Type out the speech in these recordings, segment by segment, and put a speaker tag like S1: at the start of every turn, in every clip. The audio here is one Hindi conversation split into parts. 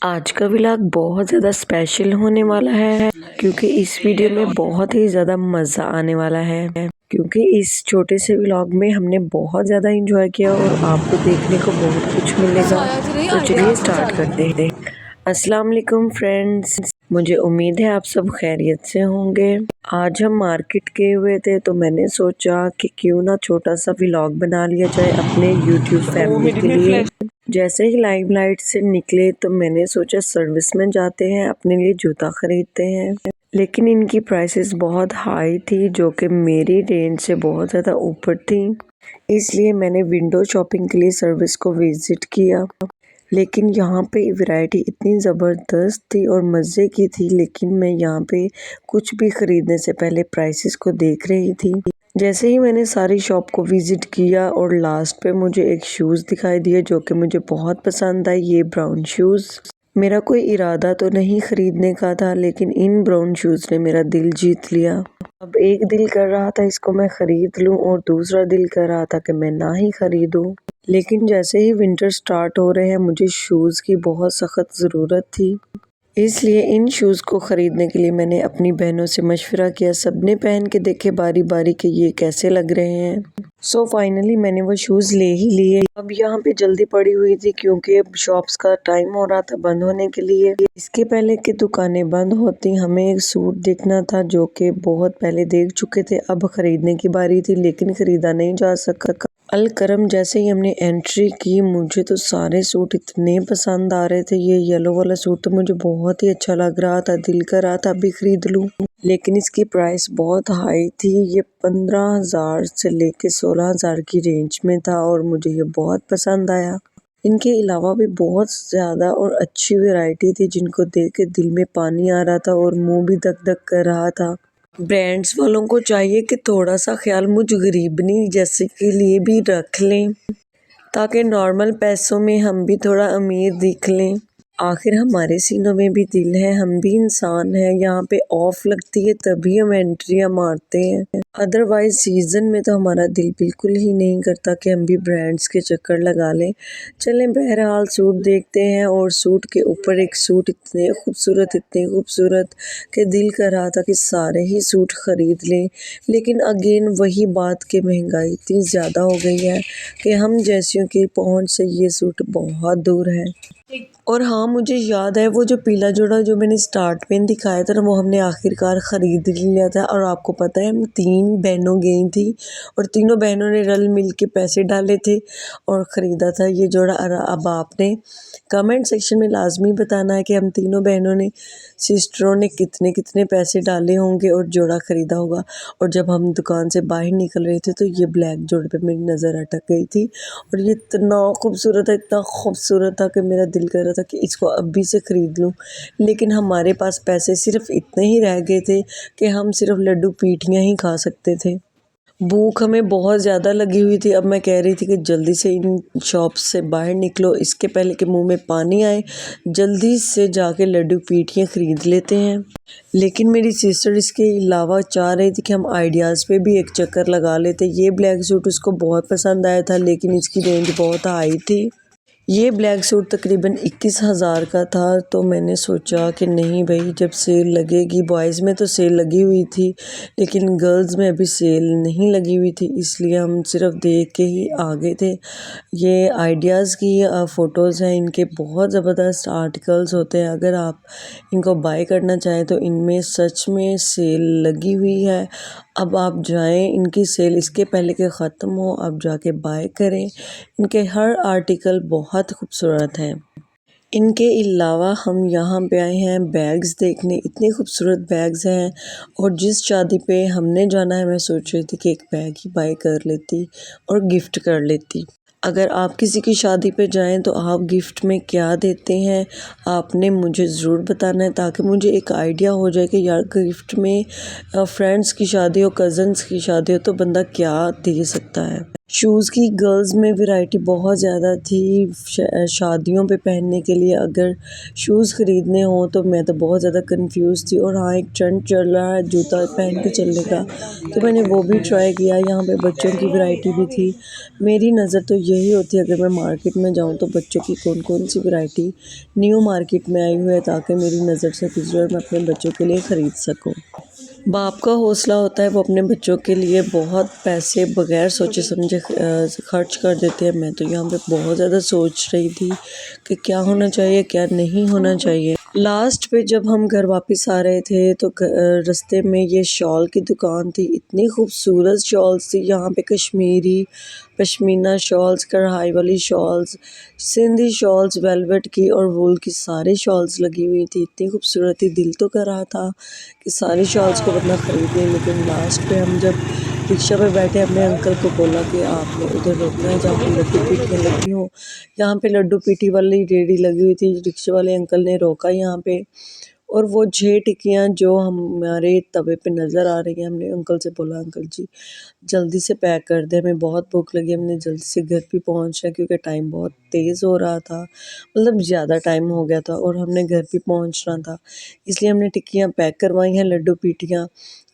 S1: आज का व्लॉग बहुत ज़्यादा स्पेशल होने वाला है क्योंकि इस वीडियो में बहुत ही ज़्यादा मज़ा आने वाला है क्योंकि इस छोटे से व्लॉग में हमने बहुत ज़्यादा एंजॉय किया और आपको देखने को बहुत कुछ मिलेगा। तो चलिए स्टार्ट करते हैं। अस्सलाम वालेकुम फ्रेंड्स, मुझे उम्मीद है आप सब खैरियत से होंगे। आज हम मार्केट गए हुए थे तो मैंने सोचा कि क्यों ना छोटा सा व्लॉग बना लिया जाए अपने यूट्यूब फैमिली के लिए। जैसे ही लाइमलाइट से निकले तो मैंने सोचा सर्विस में जाते हैं, अपने लिए जूता खरीदते हैं, लेकिन इनकी प्राइसेस बहुत हाई थी जो कि मेरी रेंज से बहुत ज़्यादा ऊपर थी। इसलिए मैंने विंडो शॉपिंग के लिए सर्विस को विज़िट किया, लेकिन यहाँ पे वैरायटी इतनी ज़बरदस्त थी और मज़े की थी। लेकिन मैं यहाँ पे कुछ भी ख़रीदने से पहले प्राइसेस को देख रही थी। जैसे ही मैंने सारी शॉप को विज़िट किया और लास्ट पे मुझे एक शूज़ दिखाई दिए जो कि मुझे बहुत पसंद आई। ये ब्राउन शूज़, मेरा कोई इरादा तो नहीं ख़रीदने का था, लेकिन इन ब्राउन शूज़ ने मेरा दिल जीत लिया। अब एक दिल कर रहा था इसको मैं ख़रीद लूँ और दूसरा दिल कर रहा था कि मैं ना ही ख़रीदूँ। लेकिन जैसे ही विंटर स्टार्ट हो रहे हैं मुझे शूज़ की बहुत सख्त ज़रूरत थी, इसलिए इन शूज़ को ख़रीदने के लिए मैंने अपनी बहनों से मशवरा किया। सबने पहन के देखे बारी बारी के ये कैसे लग रहे हैं। सो फाइनली मैंने वो शूज़ ले ही लिए। अब यहाँ पे जल्दी पड़ी हुई थी क्योंकि अब शॉप्स का टाइम हो रहा था बंद होने के लिए। इसके पहले कि दुकानें बंद होती हमें एक सूट देखना था जो कि बहुत पहले देख चुके थे। अब ख़रीदने की बारी थी लेकिन ख़रीदा नहीं जा सका। अल करम जैसे ही हमने एंट्री की मुझे तो सारे सूट इतने पसंद आ रहे थे। ये येलो वाला सूट तो मुझे बहुत ही अच्छा लग रहा था, दिल कर रहा था अभी ख़रीद लूँ, लेकिन इसकी प्राइस बहुत हाई थी। ये 15,000 से लेके 16,000 की रेंज में था और मुझे ये बहुत पसंद आया। इनके अलावा भी बहुत ज़्यादा और अच्छी वैरायटी थी जिनको देख के दिल में पानी आ रहा था और मुंह भी धक धक कर रहा था। ब्रांड्स वालों को चाहिए कि थोड़ा सा ख्याल मुझ गरीबनी जैसे के लिए भी रख लें ताकि नॉर्मल पैसों में हम भी थोड़ा अमीर दिख लें। आखिर हमारे सीनों में भी दिल है, हम भी इंसान हैं। यहाँ पे ऑफ लगती है तभी हम एंट्रियाँ मारते हैं, अदरवाइज सीज़न में तो हमारा दिल बिल्कुल ही नहीं करता कि हम भी ब्रांड्स के चक्कर लगा लें। चलें बहरहाल सूट देखते हैं। और सूट के ऊपर एक सूट इतने खूबसूरत कि दिल कर रहा था कि सारे ही सूट ख़रीद लें। लेकिन अगेन वही बात कि महंगाई इतनी ज़्यादा हो गई है कि हम जैसियों की पहुंच से ये सूट बहुत दूर है। और हाँ, मुझे याद है वो जो पीला जोड़ा जो मैंने स्टार्ट में दिखाया था ना, वो हमने आखिरकार ख़रीद लिया था। और आपको पता है हम 3 बहनों गई थी और तीनों बहनों ने रल मिल के पैसे डाले थे और ख़रीदा था ये जोड़ा। अब आपने कमेंट सेक्शन में लाजमी बताना है कि हम तीनों बहनों ने, सिस्टरों ने कितने कितने पैसे डाले होंगे और जोड़ा ख़रीदा होगा। और जब हम दुकान से बाहर निकल रहे थे तो ये ब्लैक जोड़े पे मेरी नज़र अटक गई थी और ये इतना खूबसूरत था कि मेरा दिल कर रहा था कि इसको अभी से ख़रीद लूँ। लेकिन हमारे पास पैसे सिर्फ इतने ही रह गए थे कि हम सिर्फ लड्डू पीठियाँ ही खा सकते थे। भूख हमें बहुत ज़्यादा लगी हुई थी। अब मैं कह रही थी कि जल्दी से इन शॉप से बाहर निकलो, इसके पहले कि मुंह में पानी आए, जल्दी से जाके लड्डू पीठियाँ ख़रीद लेते हैं। लेकिन मेरी सिस्टर इसके अलावा चाह रही थी कि हम आइडियाज़ पे भी एक चक्कर लगा लेते। ये ब्लैक सूट उसको बहुत पसंद आया था लेकिन इसकी रेंज बहुत हाई थी। ये ब्लैक सूट तकरीबन 21,000 का था। तो मैंने सोचा कि नहीं भाई, जब सेल लगेगी, बॉयज़ में तो सेल लगी हुई थी लेकिन गर्ल्स में अभी सेल नहीं लगी हुई थी, इसलिए हम सिर्फ देख के ही आ गए थे। ये आइडियाज़ की फ़ोटोज़ हैं, इनके बहुत ज़बरदस्त आर्टिकल्स होते हैं। अगर आप इनको बाय करना चाहें तो इनमें सच में सेल लगी हुई है। अब आप जाएं, इनकी सेल इसके पहले कि ख़त्म हो आप जाके बाय करें। इनके हर आर्टिकल बहुत खूबसूरत हैं। इनके अलावा हम यहाँ पे आए हैं बैग्स देखने। इतने खूबसूरत बैग्स हैं और जिस शादी पे हमने जाना है मैं सोच रही थी कि एक बैग ही बाय कर लेती और गिफ्ट कर लेती। अगर आप किसी की शादी पे जाएं तो आप गिफ्ट में क्या देते हैं आपने मुझे ज़रूर बताना है ताकि मुझे एक आइडिया हो जाए कि यार गिफ्ट में फ्रेंड्स की शादी हो, कज़न्स की शादी हो तो बंदा क्या दे सकता है। शूज़ की गर्ल्स में वैरायटी बहुत ज़्यादा थी। शादियों पे पहनने के लिए अगर शूज़ ख़रीदने हो तो मैं तो बहुत ज़्यादा कंफ्यूज थी। और हाँ, एक ट्रेंड चल रहा है जूता पहन के चलने का, तो मैंने वो भी ट्राई किया। यहाँ पे बच्चों की वैरायटी भी थी। मेरी नज़र तो यही होती है, अगर मैं मार्केट में जाऊँ तो बच्चों की कौन कौन सी वैरायटी न्यू मार्केट में आई हुई है, ताकि मेरी नज़र से गुजरे और मैं अपने बच्चों के लिए ख़रीद सकूँ। बाप का हौसला होता है, वो अपने बच्चों के लिए बहुत पैसे बगैर सोचे समझे खर्च कर देते हैं। मैं तो यहाँ पे बहुत ज़्यादा सोच रही थी कि क्या होना चाहिए क्या नहीं होना चाहिए। लास्ट पे जब हम घर वापस आ रहे थे तो रास्ते में ये शॉल की दुकान थी। इतनी खूबसूरत शॉल्स थी यहाँ पे, कश्मीरी पश्मीना शॉल्स, कढ़ाई वाली शॉल्स, सिंधी शॉल्स, वेलवेट की और वूल की सारी शॉल्स लगी हुई थी। इतनी खूबसूरत थी, दिल तो कर रहा था कि सारी शॉल्स को बंदा ख़रीद लें। लेकिन लास्ट पे हम जब रिक्शा पे बैठे, अपने अंकल को बोला कि आपने उधर रोकना है जहाँ पे लड्डू पीटियाँ लगी हों। यहाँ पे लड्डू पीटी वाली रेडी लगी हुई थी। रिक्शे वाले अंकल ने रोका यहाँ पे, और वो 6 टिक्कियाँ जो हमारे तवे पे नज़र आ रही हैं, हमने अंकल से बोला अंकल जी जल्दी से पैक कर दें, हमें बहुत भूख लगी, हमने जल्दी से घर भी पहुँचना है क्योंकि टाइम बहुत तेज़ हो रहा था, मतलब ज़्यादा टाइम हो गया था और हमने घर भी पहुँचना था। इसलिए हमने टिक्कियाँ पैक करवाई हैं, लड्डू पीटियाँ,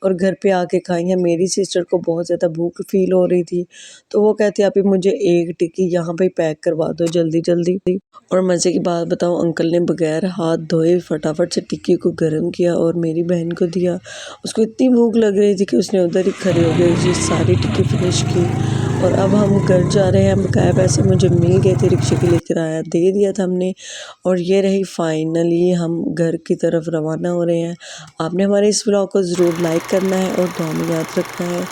S1: और घर पे आके खाई हैं। मेरी सिस्टर को बहुत ज़्यादा भूख फील हो रही थी, तो वो कहती आप ही मुझे एक टिक्की यहाँ पे पैक करवा दो जल्दी जल्दी। और मज़े की बात बताऊँ, अंकल ने बगैर हाथ धोए फटाफट से टिक्की को गर्म किया और मेरी बहन को दिया। उसको इतनी भूख लग रही थी कि उसने उधर ही खड़े हो गए जी सारी टिक्की फिनिश की। और अब हम घर जा रहे हैं। बकाया पैसे मुझे मिल गए थे, रिक्शे के लिए किराया दे दिया था हमने। और ये रही फाइनली हम घर की तरफ रवाना हो रहे हैं। आपने हमारे इस व्लॉग को ज़रूर लाइक करना है और दुआ में याद रखना है।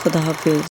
S1: खुदा हाफिज़।